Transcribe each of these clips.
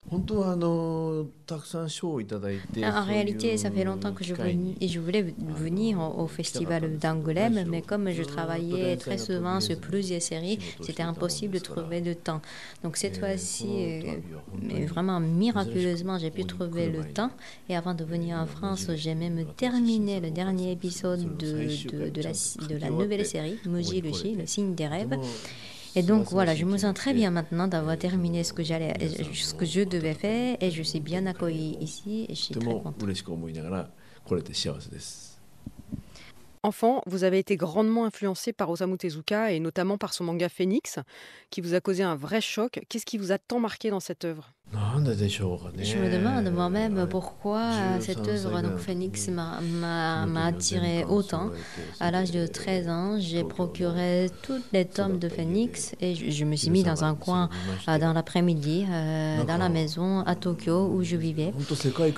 En réalité, ça fait longtemps que je voulais venir au festival d'Angoulême, mais comme je travaillais très souvent sur plusieurs séries, c'était impossible de trouver le temps. Donc cette fois-ci, mais vraiment miraculeusement, j'ai pu trouver le temps. Et avant de venir en France, j'ai même terminé le dernier épisode de la nouvelle série, Muji Lushi, Le signe des rêves. Et donc voilà, je me sens très bien maintenant d'avoir terminé ce que je devais faire et je suis bien accueillie ici et je suis très contente. Enfant, vous avez été grandement influencé par Osamu Tezuka et notamment par son manga Phoenix, qui vous a causé un vrai choc. Qu'est-ce qui vous a tant marqué dans cette œuvre? Je me demande moi-même pourquoi cette œuvre, donc Phoenix, m'a attiré autant. À l'âge de 13 ans, j'ai procuré tous les tomes de Phoenix et je me suis mis dans un coin dans l'après-midi, dans la maison à Tokyo où je vivais.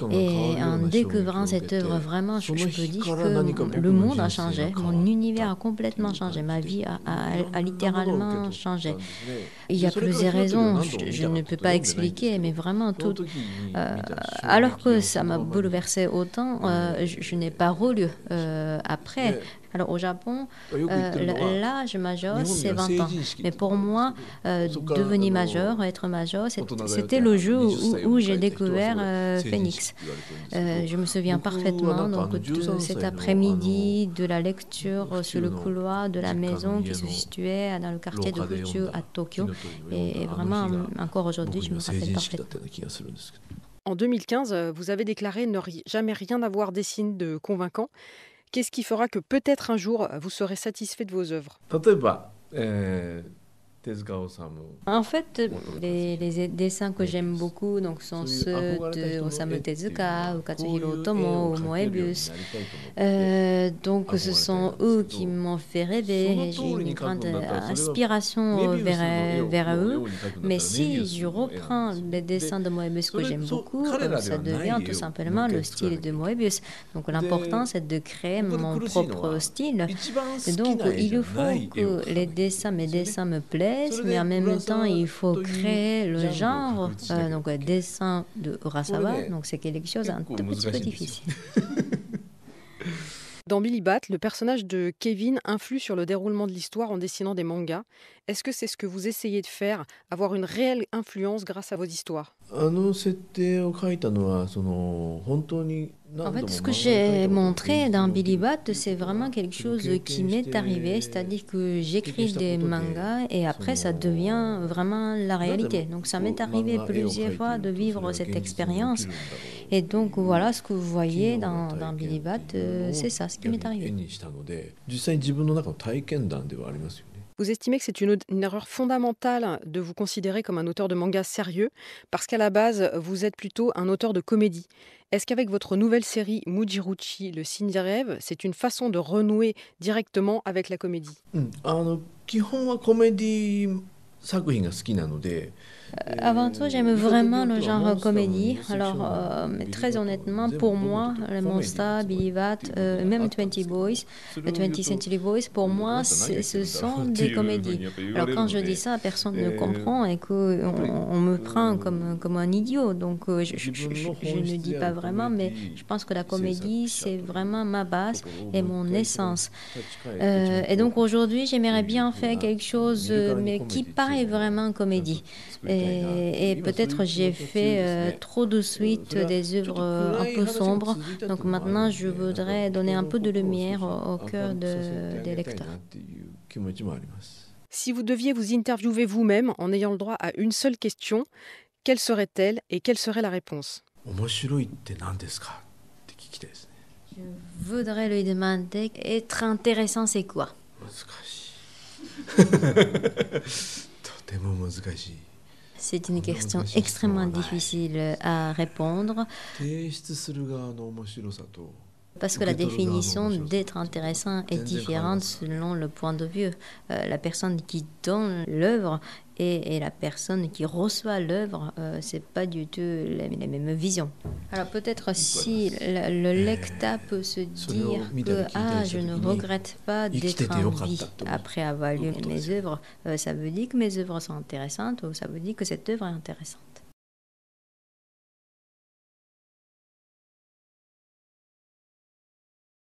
Et en découvrant cette œuvre, vraiment, je peux dire que le monde a changé, mon univers a complètement changé, ma vie a littéralement changé. Il y a plusieurs raisons, je ne peux pas expliquer, mais vraiment tout. Alors que ça m'a bouleversé autant, je n'ai pas relu après. Alors au Japon, l'âge majeur, c'est 20 ans. Mais pour moi, devenir majeur, être majeur, c'était le jour où j'ai découvert Phoenix. Je me souviens parfaitement donc, de cet après-midi, de la lecture sur le couloir de la maison qui se situait dans le quartier de Fuchu à Tokyo. Et vraiment, encore aujourd'hui, je me rappelle parfaitement. En 2015, vous avez déclaré ne jamais rien avoir des signes de convaincants. Qu'est-ce qui fera que peut-être un jour, vous serez satisfait de vos œuvres? En fait, les dessins que j'aime beaucoup donc, sont ceux de Osamu Tezuka, ou Katsuhiro Otomo, ou Moebius. Donc ce sont eux qui m'ont fait rêver. J'ai une grande inspiration vers eux. Mais si je reprends les dessins de Moebius que j'aime beaucoup, ça devient tout simplement le style de Moebius. Donc l'important, c'est de créer mon propre style. Et donc il faut que mes dessins me plaisent. Mais en même temps, il faut créer le genre, donc dessin de Urasawa, donc c'est quelque chose d'un tout petit peu difficile. Dans Billy Bat, le personnage de Kevin influe sur le déroulement de l'histoire en dessinant des mangas. Est-ce que c'est ce que vous essayez de faire, avoir une réelle influence grâce à vos histoires? En fait, ce que j'ai montré dans Billy Bat, c'est vraiment quelque chose qui m'est arrivé, c'est-à-dire que j'écris des mangas et après ça devient vraiment la réalité. Donc ça m'est arrivé plusieurs fois de vivre cette expérience. Et donc voilà, ce que vous voyez dans Billy Bat, c'est ça, ce qui m'est arrivé. Vous estimez que c'est une erreur fondamentale de vous considérer comme un auteur de manga sérieux, parce qu'à la base, vous êtes plutôt un auteur de comédie. Est-ce qu'avec votre nouvelle série Mujiruchi, Le signe des rêves, c'est une façon de renouer directement avec la comédie? Avant tout, j'aime vraiment le genre comédie. Alors, mais très honnêtement, pour moi, les Monsters, Billy Bat, même 20 Boys, 20th Century Boys, pour moi, ce sont des comédies. Alors, quand je dis ça, personne ne comprend et qu'on me prend comme un idiot. Donc, je ne dis pas vraiment, mais je pense que la comédie, c'est vraiment ma base et mon essence. Et donc, aujourd'hui, j'aimerais bien faire quelque chose mais qui paraît vraiment comédie. Et peut-être j'ai fait trop de suite des œuvres un peu sombres. Donc maintenant, je voudrais donner un peu de lumière au cœur des lecteurs. Si vous deviez vous interviewer vous-même en ayant le droit à une seule question, quelle serait-elle et quelle serait la réponse? Je voudrais lui demander, être intéressant, c'est quoi? C'est une question extrêmement difficile à répondre parce que la définition d'être intéressant est différente selon le point de vue. La personne qui donne l'œuvre et la personne qui reçoit l'œuvre, c'est pas du tout les mêmes visions. Alors peut-être si le lecteur peut se dire que je ne regrette pas d'être en vie après avoir lu mes œuvres, ça veut dire que mes œuvres sont intéressantes ou ça veut dire que cette œuvre est intéressante.